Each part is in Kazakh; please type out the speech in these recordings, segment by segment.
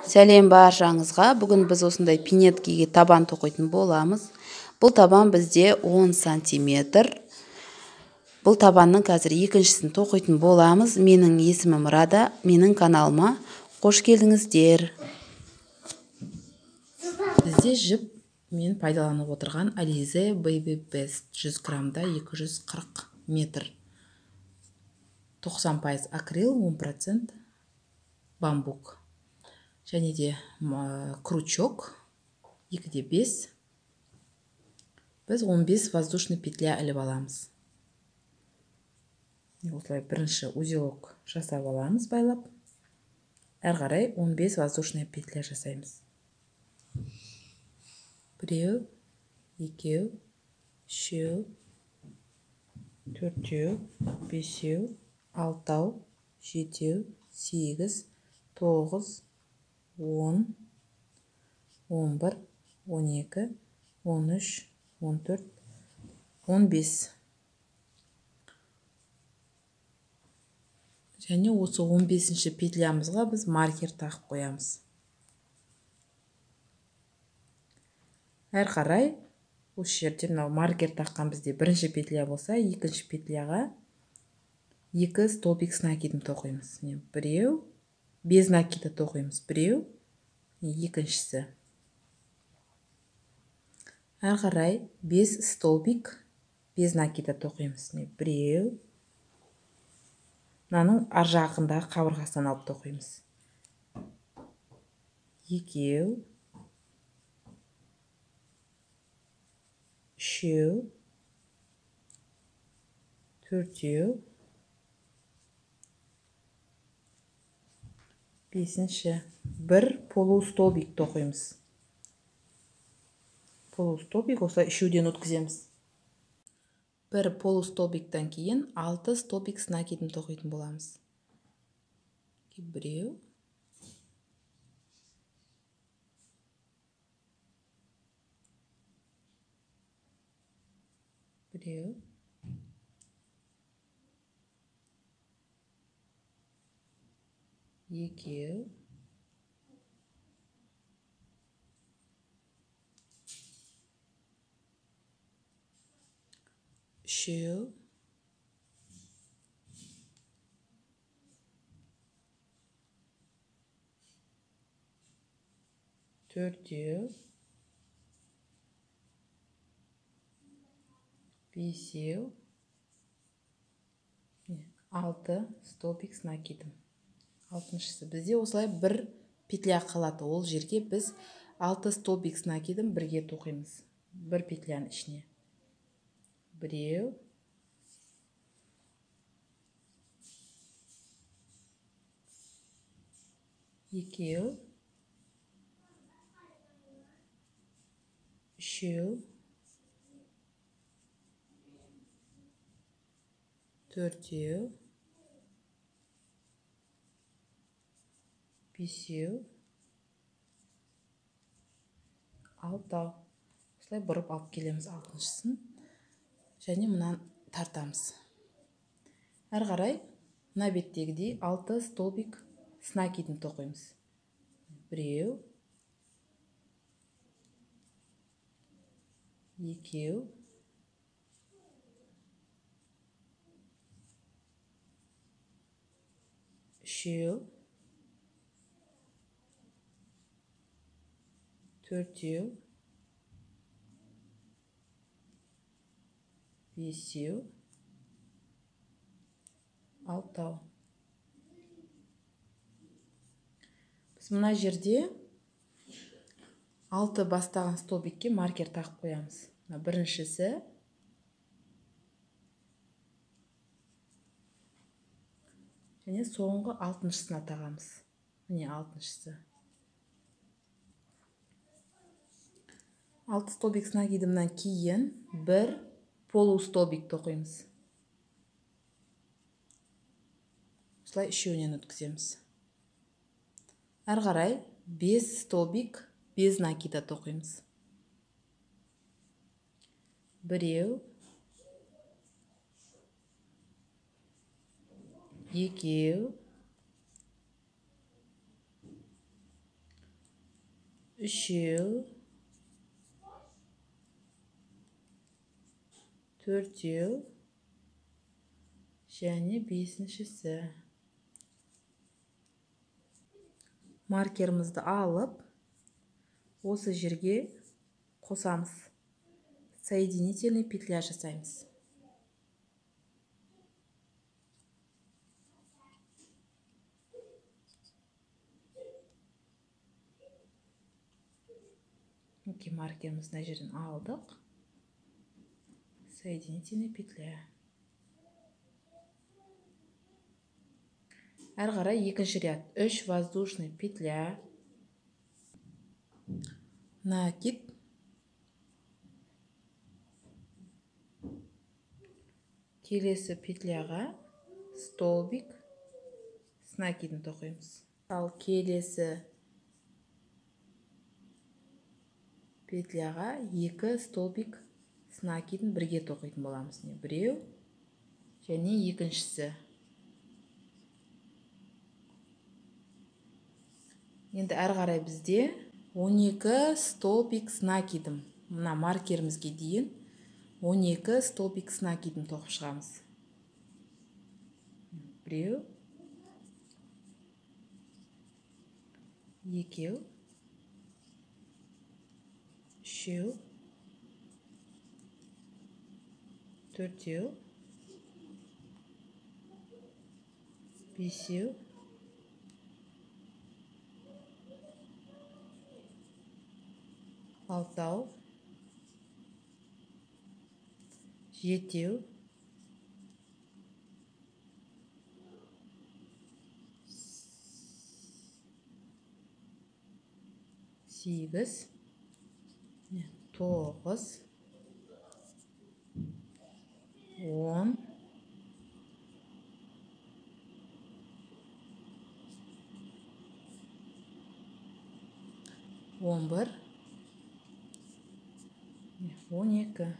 Сәлем баршаңызға. Бүгін біз осындай пинеткеге табан тоқитын боламыз. Бұл табан бізде 10 сантиметр. Бұл табанның қазір екіншісін тоқитын боламыз. Менің есімім Рада. Менің каналыма қош келдіңіздер. Бізде жіп мен пайдаланып отырған Alize Baby Best 100 граммда 240 метр. 90% акрил, 10% бамбук. Және де крючок 2,5. Біз 15 воздушный петля іліп аламыз. Осылай бірінші узелок жасап аламыз байлап. Әр қарай 15 воздушный петля жасаймыз. 1, 2, 3, 4, 5, 6, 7, 8, 9, 10, 11, 12, 13, 14, 15. Және осы 15-ші петлямызға біз маркер тақып қоямыз. Әр қарай осы жерде маркер таққан бізде бірінші петля болса, екінші петляға 2 столбик с накидом тоқимыз. Біреу, без накида тоқимыз. Біреу, екіншісі. Әр қарай 5 столбик без накида тоқимыз. Біреу, мынаның ар жағындағы қабырғасынан алып тоқимыз. Екеу, үшеу, төртеу, бесінші. Бір полустолбик тоқимыз. Полустолбик осылай үшеуден өткіземіз. Бір полустолбиктан кейін 6 столбик с накидын тоқитын боламыз. Біреу, біреу, екеу, үшеу, төртеу, бесеу, 6 столбик с накидом. Алтыншысы. Бізде осылай бір петля қалады. Ол жерге біз 6 столбик с накидом бірге тоқимыз. Бір петляның ішіне. Біреу, екеу, үшеу, төртеу, бесеу, алтау. Осылай бұрып алып келеміз алтыншысын. Және мұнан тартамыз. Әр қарай мына беттегідей 6 столбик с накидын тоқимыз. Біреу, екеу, үшеу, төртеу, бесеу, алтау. Біз мына жерде 6 бастаған столбикке маркер тақып қоямыз. Біріншісі, және соңғы 6-шысына тағамыз. Міне 6-шысы. 6 столбик с накидымнан кейін бір полустолбик тоқимыз. Осылай үшеуінен өткіземіз. Әр қарай 5 столбик без накида тоқимыз. Біреу, екеу, үшеу, төртеу және бесіншісі. Маркерімізді алып, осы жерге қосамыз. Соединительный петля жасаймыз. Маркерімізді мына жерден алдық. Соединительный петля. Әрі қарай екінші ряд. 3 воздушный петля. Накид. Келесі петляға столбик с накидін тоқимыз. Ал келесі петляға 2 столбик с накидін бірге тоқитын боламыз. Біреу және екіншісі. Енді әрі қарай бізде 12 столбик с накидім. Мына маркерімізге дейін 12 столбик с накидін тоқып шығамыз. Біреу, екеу, үшеу, төртеу, бесеу, алтау, жетеу, сегіз, тоғыз, 10, 11, 12.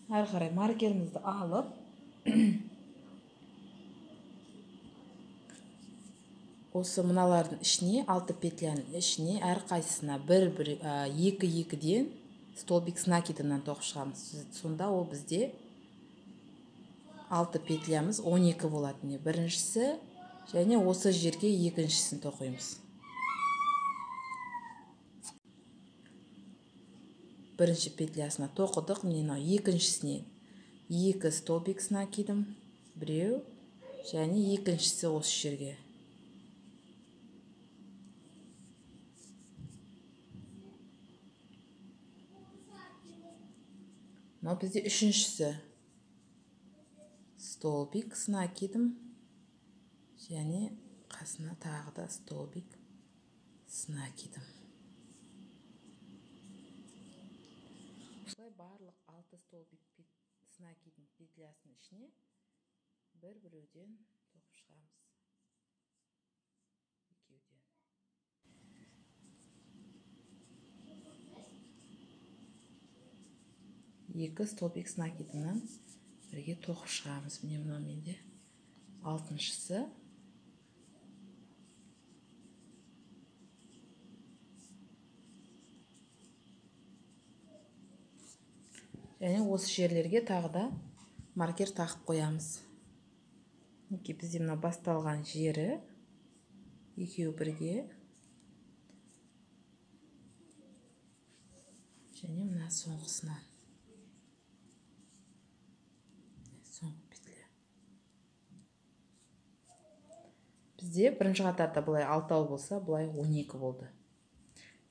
Әрі қарай маркерімізді алып, осы мыналардың ішіне, 6 петляның ішіне әр қайсысына 2-2-ден столбик с накидінен тоқып шығамыз. Сонда ол бізде 6 петлямыз 12 болады. Біріншісі және осы жерге екіншісін тоқимыз. Бірінші петлясына тоқыдық, екіншісіне 2 столбик с накидім, біреу және екіншісі осы жерге. Но бізде үшіншісі столбик с накидім және қасына тағы да столбик с накидім. Осылай барлық 6 столбик с накидін петлясының ішіне біреуден тоқып шығамыз. Екеуден. Екі столбик с накидінен бірге тоқып шығамыз. Міне менде 6-шысы. Және осы жерлерге тағы да маркер тақып қоямыз. Бізде мына басталған жері екеу бірге. Және мына соңғысынан. Соңғы петля. Бізде бірінші қатарда бұлай 6 болса, бұлай 12 болды.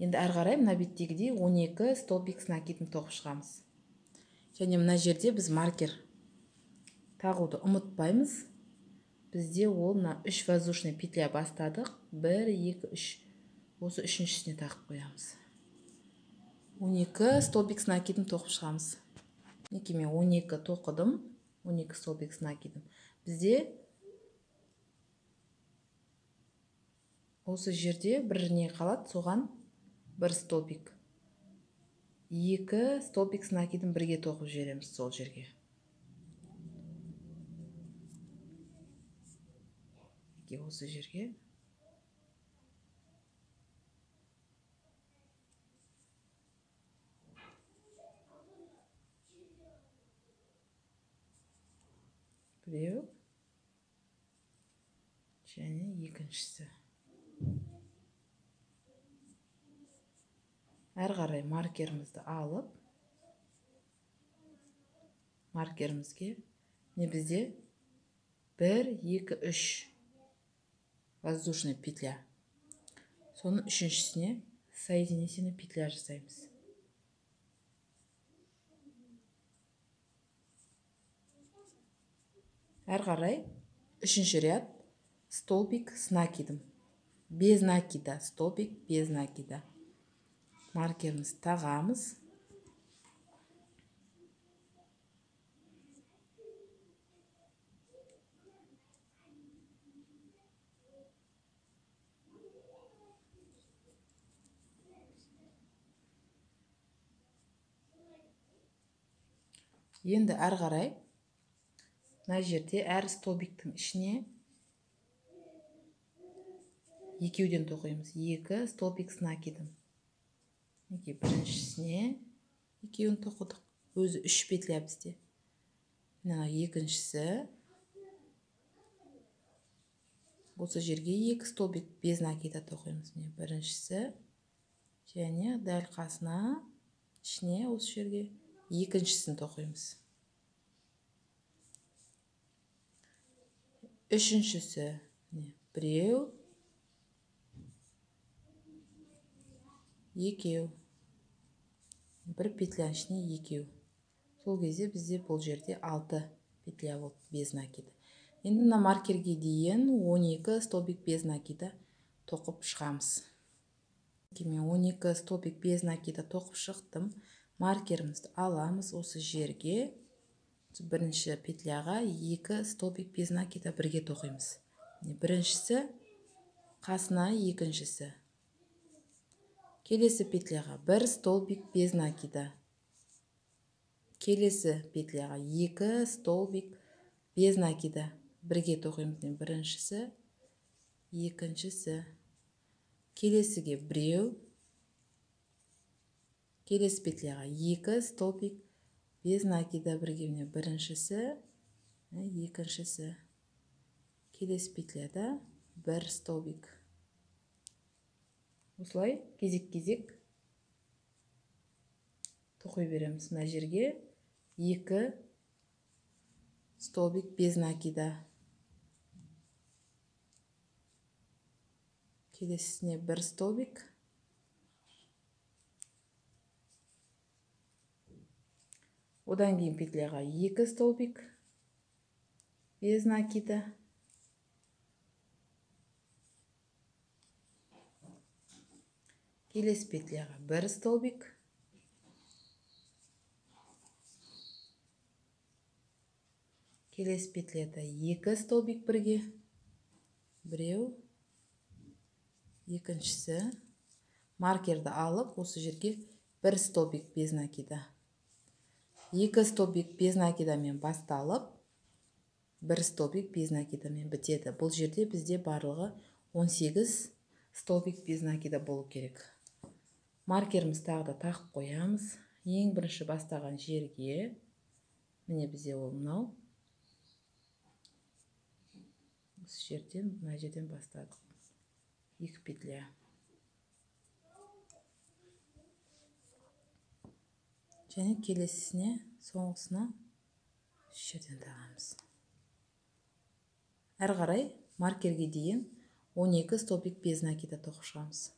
Енді әрі қарай мына беттегідей 12 столбик с накидін тоқып шығамыз. Және мына жерде біз маркер тағуды ұмытпаймыз. Бізде ол 3 воздушный петля бастадық. 1, 2, 3. Осы үшіншісіне тақып қоямыз. 12 столбик с накидін тоқып шығамыз. Мен 12 тоқыдым. 12 столбик с накидім. Бізде осы жерде біріне қалады, соған 1 столбик. 2 столбик с накидін бірге тоқып жібереміз сол жерге. Осы жерге және екіншісі. Әр қарай маркерімізді алып, маркерімізге бізде 1, 2, 3 воздушный петля. Соның үшіншісіне соединительный петля жасаймыз. Әр қарай үшінші ряд столбик с накидом. Без накида, столбик без накида. Маркеріміз тағамыз. Енді әр қарай мына жерде әр столбиктің ішіне екеуден тоқимыз. 2 столбик с накидом. Біріншісіне екеуін тоқыдық. Өзі 3 петля бізде. Екіншісі. Осы жерге 2 столбик без накида тоқимыз. Біріншісі. Және дәл қасына ішіне осы жерге екіншісін тоқимыз. Үшіншісі. Біреу. Екеу. Бір петля ішіне екеу. Сол кезде бізде бұл жерде 6 петля болды без накида. Енді мына маркерге дейін 12 столбик без накида тоқып шығамыз. Мен 12 столбик без накида тоқып шықтым. Маркерімізді аламыз осы жерге. Бірінші петляға 2 столбик без накида бірге тоқимыз. Біріншісі қасына екіншісі. Келесі петляға 1 столбик без накида. Келесі петляға 2 столбик без накида. Бірге тоқимыз. Біріншісі, екіншісі. Келесіге біреу. Келесі петляға 2 столбик без накида. Бірге біріншісі, екіншісі. Келесі петляда 1 столбик. Осылай кезек-кезек тоқи береміз. Мына жерге 2 столбик без накида. Келесісіне 1 столбик. Одан кейін петляға 2 столбик без накида. Келесі петляға 1 столбик. Келесі петляда 2 столбик бірге. Біреу. Екіншісі. Маркерді алып, осы жерге 1 столбик без накида. 2 столбик без накидамен басталып, 1 столбик без накидамен бітеді. Бұл жерде бізде барлығы 18 столбик без накида болу керек. Маркеріміз тағы да тақып қоямыз. Ең бірінші бастаған жерге. Бізде ол мынау. Осы жерден, мына жерден бастадық. 2 петля. Және келесісіне, соңғысына жерден тағамыз. Әр қарай маркерге дейін 12 столбик без накида тоқып шығамыз.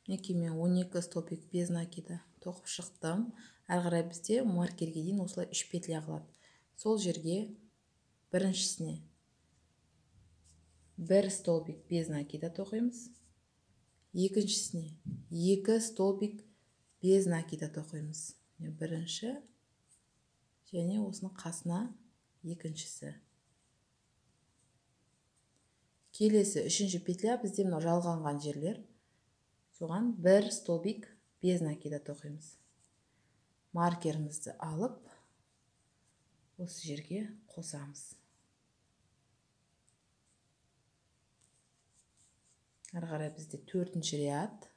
Мен 12 столбик без накида тоқып шықтым. Әр қарай бізде маркерге дейін осылай 3 петля қалады. Сол жерге біріншісіне 1 столбик без накида тоқимыз. Екіншісіне 2 столбик без накида тоқимыз. Бірінші және осының қасына екіншісі. Келесі үшінші петля бізде мынау жалғанған жерлер. Соған 1 столбик без накида тоқимыз. Маркерімізді алып, осы жерге қосамыз. Ары қарай бізде 4-ші ряд.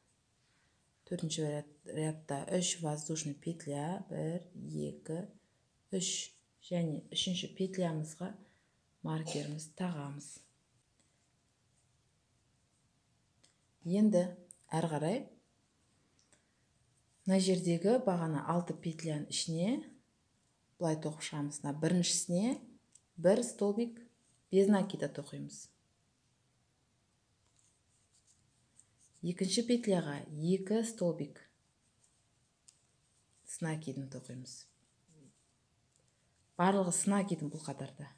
4-ші рядта 3 воздушный петля. 1, 2, 3 және 3-ші петлямызға маркеріміз тағамыз. Енді әрі қарай мына жердегі бағана 6 петляның ішіне былай тоқып шығамыз. Біріншісіне 1 столбик без накида тоқимыз. Екінші петляға 2 столбик с накидын тоқимыз. Барлығы с накидын бұл қатарда.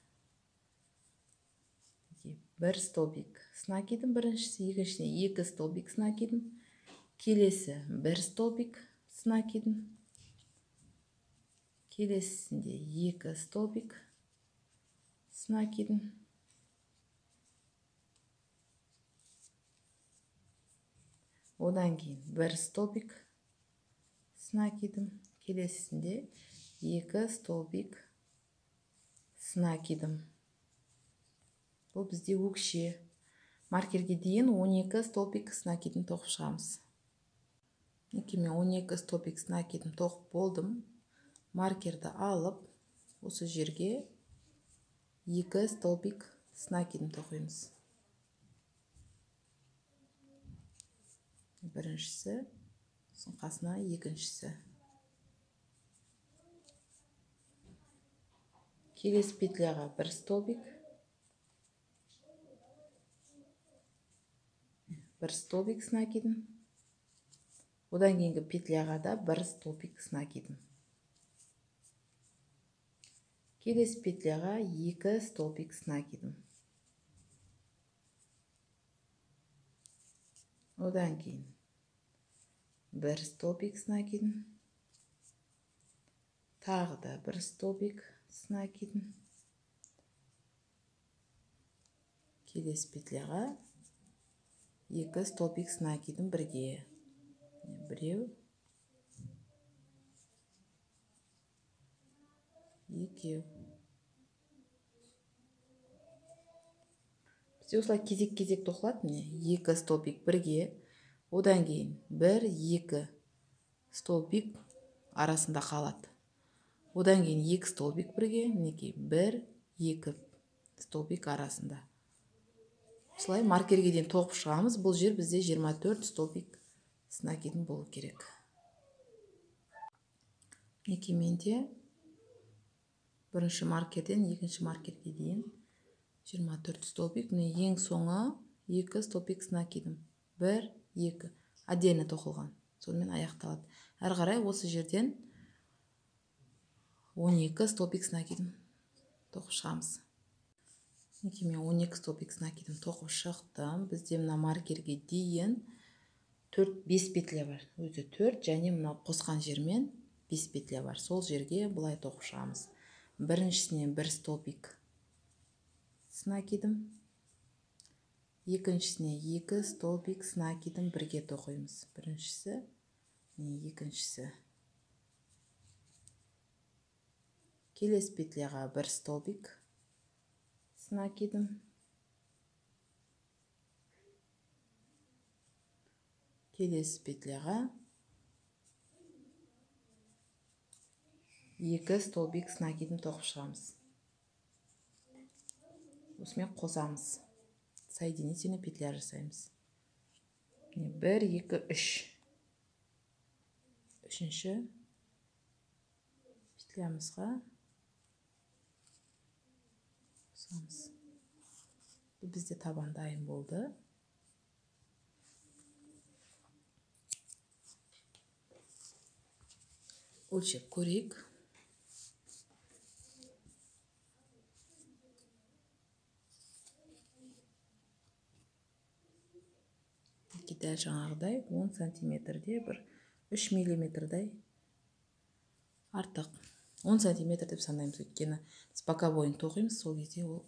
1 столбик с накидын біріншісі, екіншісіне 2 столбик с накидын, келесі 1 столбик с накидын, келесісінде 2 столбик с накидын, одан кейін 1 столбик с накидын, келесісінде 2 столбик с накидын. Бұл бізде өкше. Маркерге дейін 12 столбик с накидын тоқып шығамыз. Мен 12 столбик с накидын тоқып болдым. Маркерді алып, осы жерге 2 столбик с накидын тоқимыз. Біріншісі, қасына екіншісі. Келесі петляға 1 столбик, 1 столбик с накидын, одан кейінгі петляға да 1 столбик с накидын. Келесі петляға 2 столбик с накидын. Одан кейін 1 столбик с накидын, тағы да 1 столбик с накидын. Келесі петляға 2 столбик с накидын бірге. Біреу, екеу. Бізде осылай кезек-кезек тоқылады. 2 столбик бірге, одан кейін 1-2 столбик арасында қалады. Одан кейін 2 столбик бірге, 1-2 столбик арасында. Осылай маркерге дейін тоқып шығамыз. Бұл жер бізде 24 столбик с накидын болу керек. Менде бірінші маркерден екінші маркерге дейін 24 столбик. Ең соңы 2 столбик с накидын. 1-2 отдельно тоқылған. Сонымен аяқталады. Әрі қарай осы жерден 12 столбик с накидын тоқып шығамыз. Мен 12 столбик с накидын тоқып шықтым. Бізде мына маркерге дейін 4-5 петля бар. Өзі 4 және мына қосқан жермен 5 петля бар. Сол жерге бұлай тоқып шығамыз. Біріншісіне 1 столбик с накидын, екіншісіне 2 столбик с накидын бірге тоқимыз. Біріншісі, екіншісі. Келесі петляға 1 столбик с накидын, келесі петляға 2 столбик с накидын тоқып шығамыз. Осымен қосамыз. Соединительный петля жасаймыз. 1-2-3. Үшінші петлямызға қосамыз. Бұл бізде табан дайын болды. Өлшеп көрейік. Дәл жаңағыдай 10 сантиметрде бір 3 миллиметрдай артық. 10 сантиметр деп санаймыз, өйткені біз боковойын тоқимыз, сол кезде ол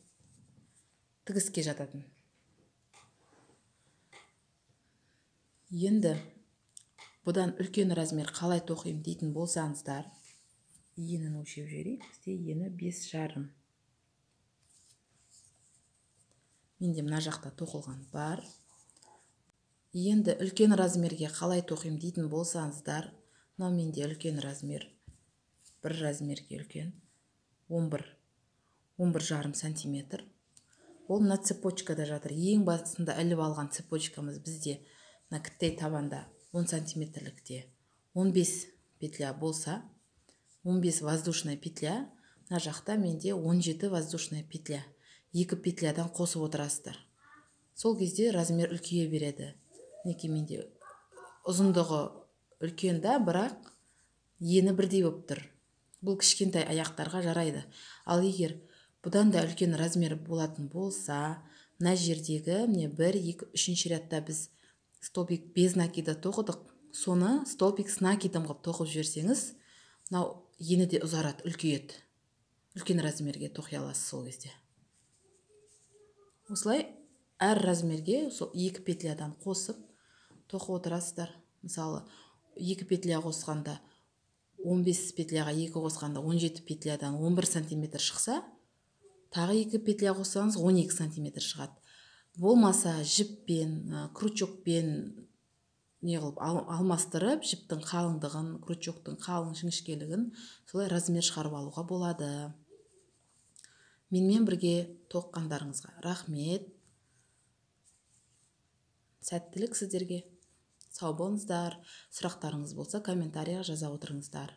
тігіске жататын. Енді бұдан үлкен размер қалай тоқимын дейтін болсаңыздар, енін өлшеп жіберейік. Бізде ені 5,5. Менде мына жақта тоқылған бар. Енді үлкен размерге қалай тоқимын дейтін болсаңыздар, мынау менде үлкен размер, бір размерге үлкен 11,5 сантиметр. Ол мына цепочкада жатыр. Ең басында іліп алған цепочкамыз бізде мына кіттей табанда 10 сантиметрлікте 15 петля болса, 15 воздушная петля, мына жақта менде 17 воздушная петля. 2 петлядан қосып отырасыздар. Сол кезде размер үлкейе береді. Неке менде ұзындығы үлкен да, бірақ ені бірдей болып тұр. Бұл кішкентай аяқтарға жарайды. Ал егер бұдан да үлкен размер болатын болса, мына жердегі міне 1, 2, 3 рядта біз столбик без накида тоқыдық. Соны столбик с накидом қылып тоқып жіберсеңіз, мынау ені де ұзарады, үлкейеді. Үлкен размерге тоқи аласыз сол кезде. Осылай әр размерге сол 2 петлядан қосып тоқып отырасыздар. Мысалы 2 петля қосқанда 15 петляға 2 қосқанда 17 петлядан 11 сантиметр шықса, тағы 2 петля қоссаңыз 12 сантиметр шығады. Болмаса жіппен, крючокпен не қылып алмастырып, жіптің қалыңдығын, крючоктың қалың жіңішкелігін солай размер шығарып алуға болады. Менімен бірге тоққандарыңызға рахмет. Сәттілік сіздерге. Сау болыңыздар. Сұрақтарыңыз болса комментарияға жаза отырыңыздар.